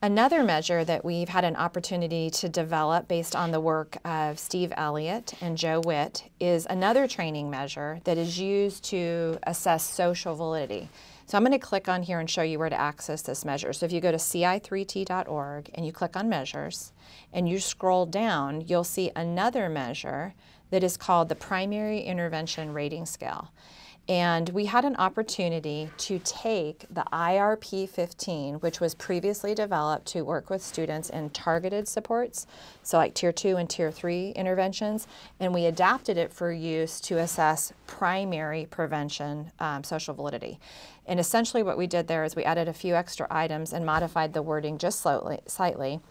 Another measure that we've had an opportunity to develop based on the work of Steve Elliott and Joe Witt is another training measure that is used to assess social validity. So I'm going to click on here and show you where to access this measure. So if you go to ci3t.org and you click on measures and you scroll down, you'll see another measure that is called the Primary Intervention Rating Scale. And we had an opportunity to take the IRP 15, which was previously developed to work with students in targeted supports, so like Tier 2 and Tier 3 interventions, and we adapted it for use to assess primary prevention social validity. And essentially what we did there is we added a few extra items and modified the wording just slightly.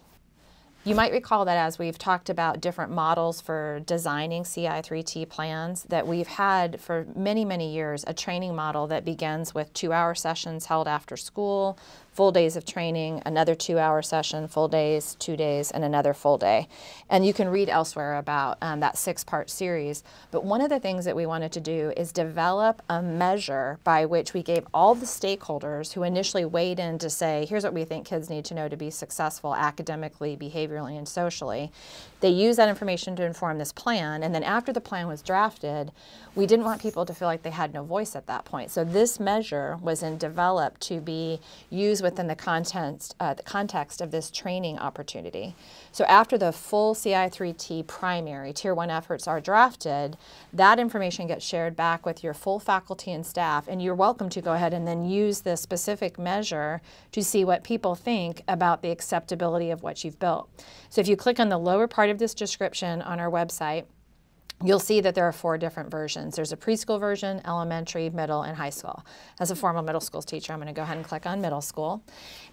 You might recall that as we've talked about different models for designing CI3T plans, that we've had for many, many years a training model that begins with 2-hour sessions held after school, full days of training, another 2-hour session, full days, 2 days, and another full day. And you can read elsewhere about that 6-part series. But one of the things that we wanted to do is develop a measure by which we gave all the stakeholders who initially weighed in to say, here's what we think kids need to know to be successful academically, behaviorally, and socially. They used that information to inform this plan, and then after the plan was drafted, we didn't want people to feel like they had no voice at that point. So this measure was developed to be used within the context of this training opportunity. So after the full CI3T primary Tier 1 efforts are drafted, that information gets shared back with your full faculty and staff, and you're welcome to go ahead and then use this specific measure to see what people think about the acceptability of what you've built. So if you click on the lower part of this description on our website, you'll see that there are 4 different versions. There's a preschool version, elementary, middle, and high school. As a former middle school teacher, I'm going to go ahead and click on middle school.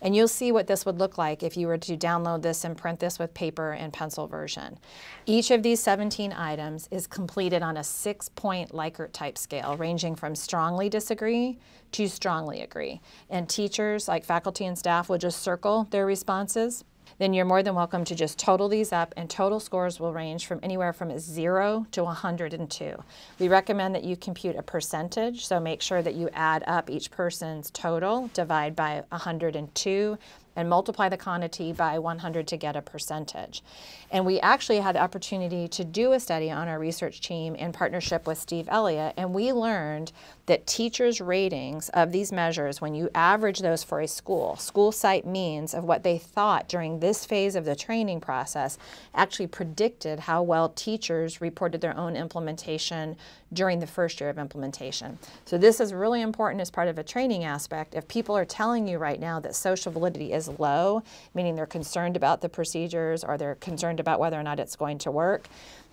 And you'll see what this would look like if you were to download this and print this with paper and pencil version. Each of these 17 items is completed on a 6-point Likert type scale, ranging from strongly disagree to strongly agree. And teachers, like faculty and staff, will just circle their responses. Then you're more than welcome to just total these up, and total scores will range from anywhere from 0 to 102. We recommend that you compute a percentage, so make sure that you add up each person's total, divide by 102, and multiply the quantity by 100 to get a percentage. And we actually had the opportunity to do a study on our research team in partnership with Steve Elliott, and we learned that teachers' ratings of these measures, when you average those for a school site means of what they thought during this phase of the training process, actually predicted how well teachers reported their own implementation during the first year of implementation. So this is really important as part of a training aspect. If people are telling you right now that social validity is low, meaning they're concerned about the procedures or they're concerned about whether or not it's going to work,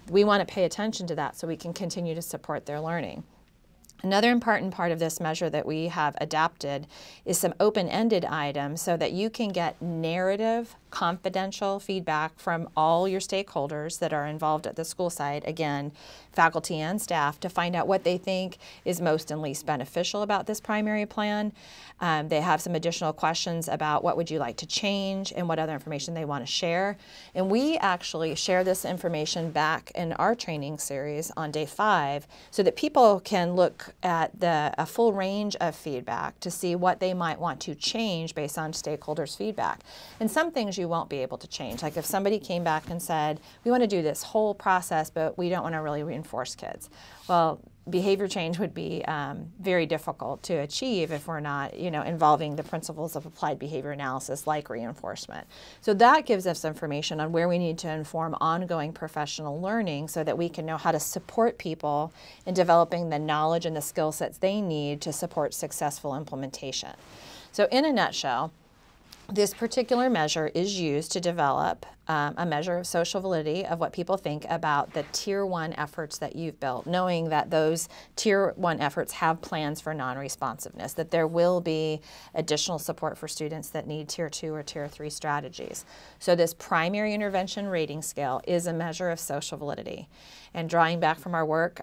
we want to pay attention to that so we can continue to support their learning. Another important part of this measure that we have adapted is some open-ended items so that you can get narrative, confidential feedback from all your stakeholders that are involved at the school site, again, faculty and staff, to find out what they think is most and least beneficial about this primary plan. They have some additional questions about what would you like to change and what other information they want to share. And we actually share this information back in our training series on day 5 so that people can look at a full range of feedback to see what they might want to change based on stakeholders' feedback. And some things you won't be able to change. Like if somebody came back and said, we want to do this whole process, but we don't want to really reinforce kids. Well, behavior change would be very difficult to achieve if we're not, involving the principles of applied behavior analysis like reinforcement. So that gives us information on where we need to inform ongoing professional learning so that we can know how to support people in developing the knowledge and the skill sets they need to support successful implementation. So in a nutshell, this particular measure is used to develop a measure of social validity of what people think about the Tier 1 efforts that you've built, knowing that those Tier 1 efforts have plans for non-responsiveness, that there will be additional support for students that need Tier 2 or Tier 3 strategies. So this primary intervention rating scale is a measure of social validity. And drawing back from our work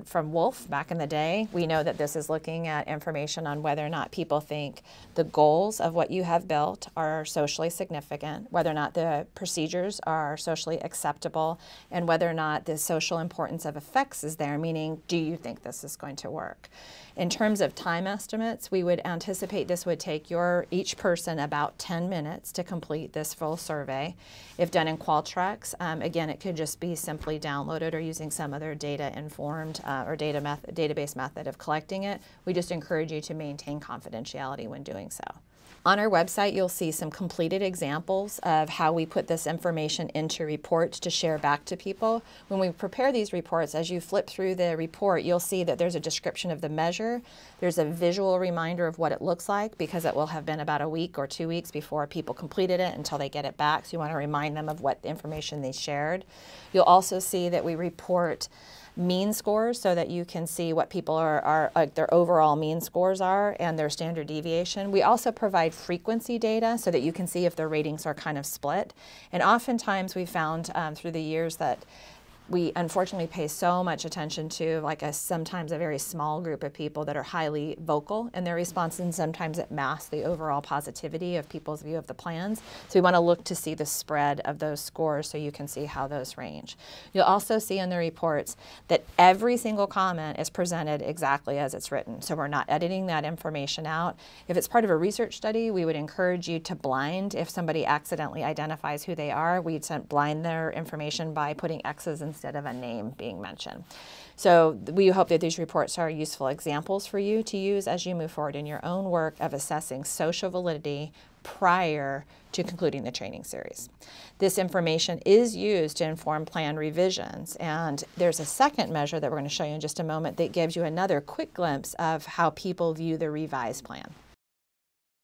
from Wolf back in the day, we know that this is looking at information on whether or not people think the goals of what you have built are socially significant, whether or not the procedures procedures are socially acceptable, and whether or not the social importance of effects is there, meaning, do you think this is going to work? In terms of time estimates, we would anticipate this would take each person about 10 minutes to complete this full survey. If done in Qualtrics, again, it could just be simply downloaded or using some other data-informed or database method of collecting it. We just encourage you to maintain confidentiality when doing so. On our website, you'll see some completed examples of how we put this information into reports to share back to people. When we prepare these reports, as you flip through the report, you'll see that there's a description of the measure. There's a visual reminder of what it looks like, because it will have been about a week or 2 weeks before people completed it until they get it back. So you want to remind them of what information they shared. You'll also see that we report mean scores so that you can see what people are their overall mean scores are and their standard deviation. We also provide frequency data so that you can see if their ratings are kind of split. And oftentimes we found through the years that we unfortunately pay so much attention to sometimes a very small group of people that are highly vocal in their response, and sometimes it masks the overall positivity of people's view of the plans. So we want to look to see the spread of those scores so you can see how those range. You'll also see in the reports that every single comment is presented exactly as it's written. So we're not editing that information out. If it's part of a research study, we would encourage you to blind. If somebody accidentally identifies who they are, we'd blind their information by putting X's instead of a name being mentioned. So we hope that these reports are useful examples for you to use as you move forward in your own work of assessing social validity prior to concluding the training series. This information is used to inform plan revisions, and there's a second measure that we're going to show you in just a moment that gives you another quick glimpse of how people view the revised plan.